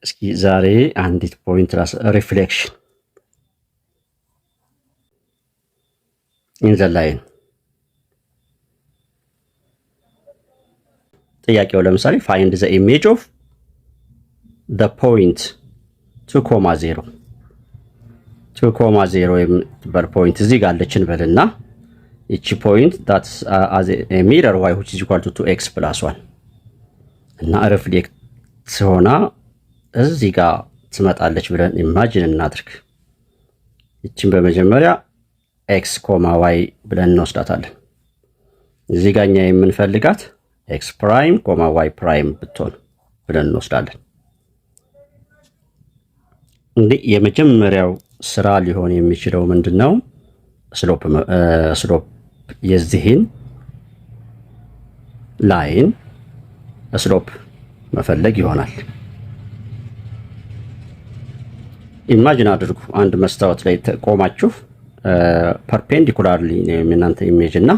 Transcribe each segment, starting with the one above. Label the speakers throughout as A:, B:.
A: እስኪ ዛሬ አንዲት ፖይንት ሪፍሌክሽን ኢን ዘ ላይን ጥያቄው ለምሳሌ ፋይንድ ዘ ኢሜጅ ኦፍ ዘ ፖይንት 2,0 2,0 የምትባል ፖይንት እዚህ ጋር አለችን በልና ይቺ ፖይንት ዳት አዝ ኤ ሚረር y which is equal to 2x plus 1 እና ሪፍሌክት ሆና እዚህ ጋር ትመጣለች ብለን ኢማጂን እናድርግ። ይቺን በመጀመሪያ x, y ብለን እንወስዳታለን። እዚህ ጋር እኛ የምንፈልጋት x ፕራይም, y ፕራይም ብትሆን ብለን እንወስዳለን። እንግዲህ የመጀመሪያው ስራ ሊሆን የሚችለው ምንድነው? ስሎፕ የዚህን ላይን ስሎፕ መፈለግ ይሆናል። ኢማጂን አድርጉ አንድ መስታወት ላይ ቆማችሁ ፐርፔንዲኩላርሊ የእናንተ ኢሜጅ እና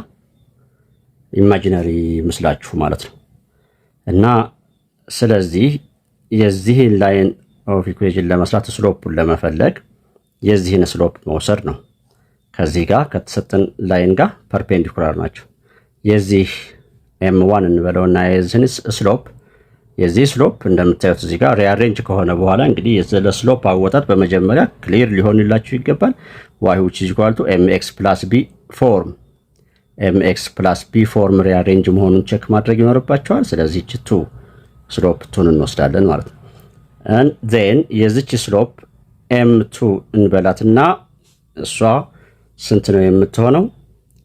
A: ኢማጂነሪ ምስላችሁ ማለት ነው። እና ስለዚህ የዚህን ላይን ኦፍ ኢኩዌሽን ለመስራት ስሎፑን ለመፈለግ የዚህን ስሎፕ መውሰድ ነው። ከዚህ ጋር ከተሰጠን ላይን ጋር ፐርፔንዲኩላር ናቸው። የዚህ m1 እንበለውና የዚህን ስሎፕ የዚህ ስሎፕ እንደምታዩት እዚህ ጋር ሪአሬንጅ ከሆነ በኋላ እንግዲህ የዘለ ስሎፕ አወጣጥ በመጀመሪያ ክሊር ሊሆንላችሁ ይገባል። y which is equal to mx plus b ፎርም mx plus b ፎርም ሪአሬንጅ መሆኑን ቼክ ማድረግ ይኖርባችኋል። ስለዚህ እቺ 2 ስሎፕ 2 እንወስዳለን ማለት ነው። and then የዚች ስሎፕ m2 እንበላትና እሷ ስንት ነው የምትሆነው?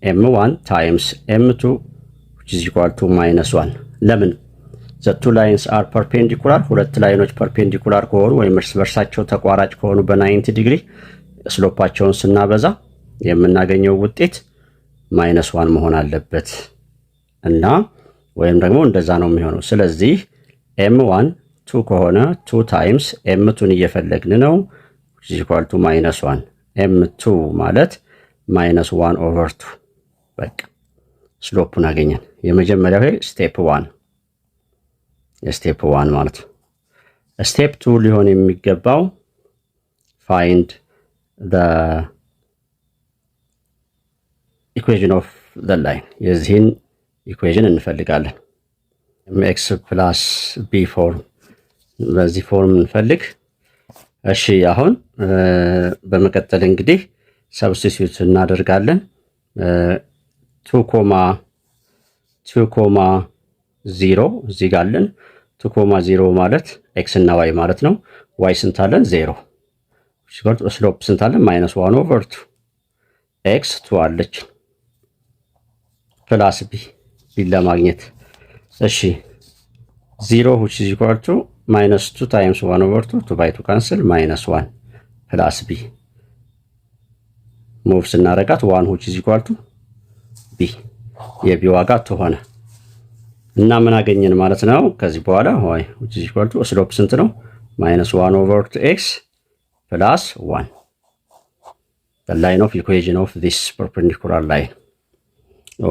A: m1 times m2 which is equal to -1 ለምን the two lines are perpendicular ሁለት ላይኖች ፐርፔንዲኩላር ከሆኑ ወይም እርስ በርሳቸው ተቋራጭ ከሆኑ በ90 ዲግሪ ስሎፓቸውን ስናበዛ የምናገኘው ውጤት -1 መሆን አለበት እና ወይም ደግሞ እንደዛ ነው የሚሆነው። ስለዚህ m1 2 ከሆነ 2 times m2ን እየፈለግን ነው which is equal to -1 m2 ማለት -1/2 በቃ ስሎፑን አገኘን። የመጀመሪያው ስቴፕ 1 ስቴፕ 1 ማለት ነው። ስቴፕ 2 ሊሆን የሚገባው find the equation of the line የዚህን ኢኩዌሽን እንፈልጋለን። mx plus b ፎርም በዚህ ፎርም እንፈልግ። እሺ አሁን በመቀጠል እንግዲህ ሰብስቲቲዩት እናደርጋለን። 2,0 እዚህ ጋር አለን። 2,0 ማለት x እና y ማለት ነው። y ስንት አለን? 0 ስሎፕ ስንት አለን? -1/2 x 2 አለች ፕላስ b ለማግኘት እሺ 0 which is equal to -2 times 1/2 2 by 2 cancel -1 ፕላስ b ሙቭ ስናረጋት 1 which is equal to b የb ዋጋ ተሆነ እና ምን አገኘን ማለት ነው? ከዚህ በኋላ y which is equal to ስሎፕ ስንት ነው? -1/2x plus 1 the line of equation of this perpendicular line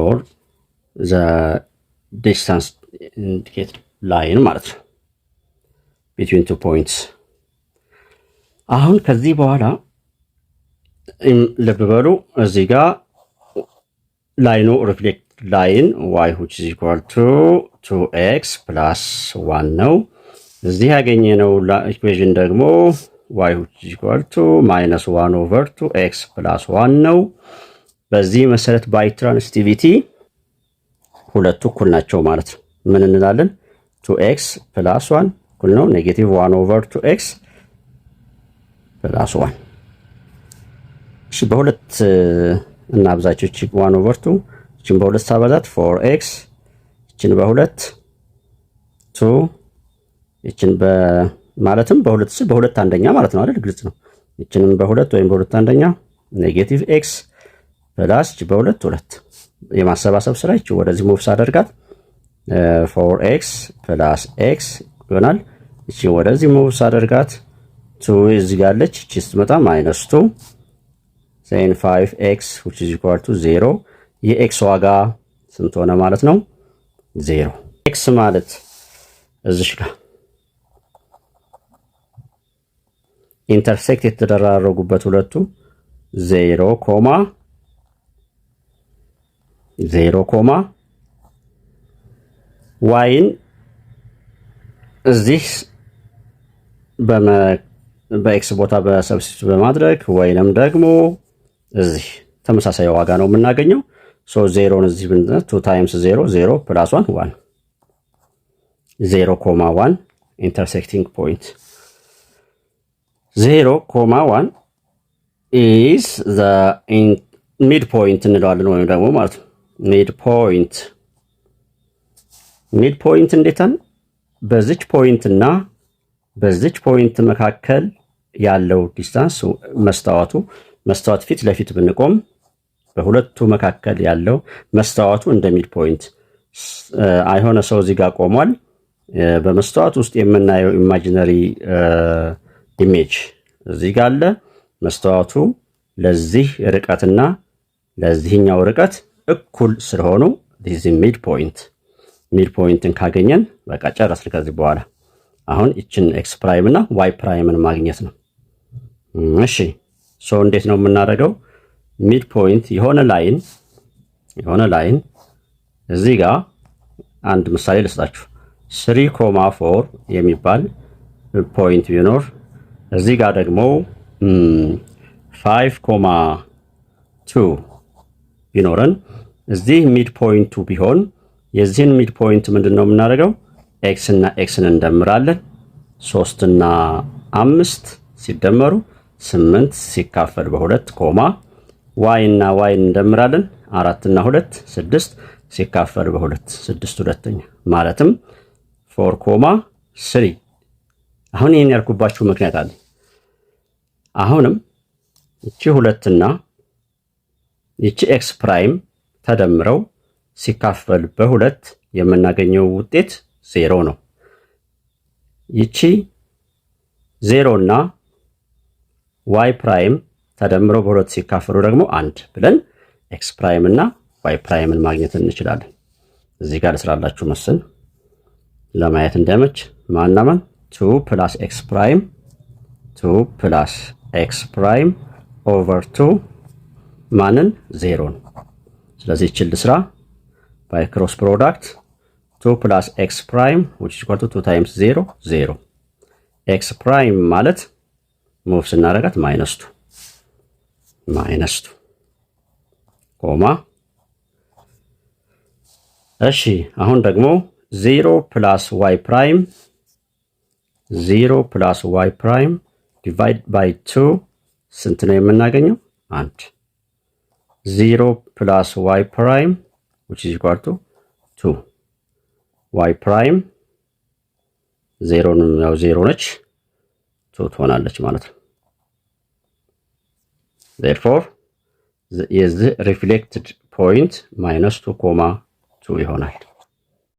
A: or the distance indicated line ማለት ነው between two points። አሁን ከዚህ በኋላ ልብ በሉ እዚህ ጋር ላይኑ ሪፍሌክት ላይን y which is equal to 2x plus 1 ነው። እዚህ ያገኘነው ኢኩዌሽን ደግሞ y which is equal to -1/2x plus 1 ነው። በዚህ መሰረት ባይ ትራንስቲቪቲ ሁለቱ እኩል ናቸው ማለት ነው። ምን እንላለን? 2x plus 1 እኩል ነው -1/2x plus 1 እሺ በሁለት እና አብዛቾች 1/2 እቺን በሁለት ሳባዛት 4x እቺን በሁለት 2 እቺን ማለትም በሁለት አንደኛ ማለት ነው አይደል? ግልጽ ነው። እቺንም በሁለት ወይም በሁለት አንደኛ -x ፕላስ እቺ በሁለት 2 የማሰባሰብ ስራ እቺ ወደዚህ ሙቭስ አደርጋት 4x ፕላስ x ይሆናል። እቺ ወደዚህ ሙቭስ አደርጋት 2 እዚህ ጋር አለች። እቺ ስትመጣ -2 sin 5x which is equal to 0 የx ዋጋ ስንት ሆነ ማለት ነው? 0 x ማለት እዚህ ጋር ኢንተርሴክት የተደራረጉበት ሁለቱ 0 ዋይን እዚህ በኤክስ ቦታ በሰብስቲቱት በማድረግ ወይንም ደግሞ እዚህ ተመሳሳይ ዋጋ ነው የምናገኘው። ሶ 0ን እዚህ ብንት 2 ታይምስ 0 0 + 1 1 0,1 intersecting point 0,1 is the midpoint እንለዋለን ወይም ደግሞ ማለት ነው midpoint እንዴታን በዚች ፖይንት እና በዚች ፖይንት መካከል ያለው ዲስታንስ መስታወት ፊት ለፊት ብንቆም በሁለቱ መካከል ያለው መስታወቱ እንደ ሚድፖይንት አይሆነ ሰው እዚህ ጋር ቆሟል። በመስታወት ውስጥ የምናየው ኢማጂነሪ ኢሜጅ እዚህ ጋር አለ። መስታወቱ ለዚህ ርቀትና ለዚህኛው ርቀት እኩል ስለሆኑ ዲዚ ሚድፖይንትን ካገኘን በቃ ጨረስን። ከዚህ በኋላ አሁን እችን ኤክስ ፕራይም እና ዋይ ፕራይምን ማግኘት ነው። እሺ ሶ እንዴት ነው የምናደርገው? ሚድፖይንት የሆነ ላይን እዚህ ጋር አንድ ምሳሌ ልስጣችሁ። 3,4 የሚባል ፖይንት ቢኖር እዚህ ጋር ደግሞ 5,2 ቢኖረን እዚህ ሚድፖይንቱ ቢሆን የዚህን ሚድፖይንት ምንድነው የምናደርገው? ኤክስ እና ኤክስን እንደምራለን። 3 እና 5 ሲደመሩ 8 ሲካፈል በ2 ኮማ ዋይ እና ዋይን እንደምራለን። 4 እና 2 6 ሲካፈል በ2 6 ሁለተኛ ማለትም 4,3 አሁን ይሄን ያልኩባችሁ ምክንያት አለ። አሁንም እቺ 2 እና እቺ ኤክስ ፕራይም ተደምረው ሲካፈል በ2 የምናገኘው ውጤት 0 ነው። ይቺ 0 እና ዋይ ፕራይም ተደምረው በ2 ሲካፈሉ ደግሞ 1 ብለን ኤክስ ፕራይም እና ዋይ ፕራይምን ማግኘት እንችላለን። እዚህ ጋር ልስራላችሁ መስል ለማየት እንደመች ማናማን 2 + x ፕራይም 2 + x ፕራይም ኦቨር 2 ማንን 0 ነው። ስለዚህ እቺ ልስራ by cross product 2 + x prime which is equal to 2 times 0 0 x prime ማለት ሙቭ ስናደርጋት -2 ኮማ እሺ አሁን ደግሞ 0 + y prime divide by 2 ስንት ነው የምናገኘው? 1 0 + y prime which is equal to 2 y prime 0 ነው 0 ነች 2 ትሆናለች ማለት ነው። therefore is the reflected point -2,2 ይሆናል።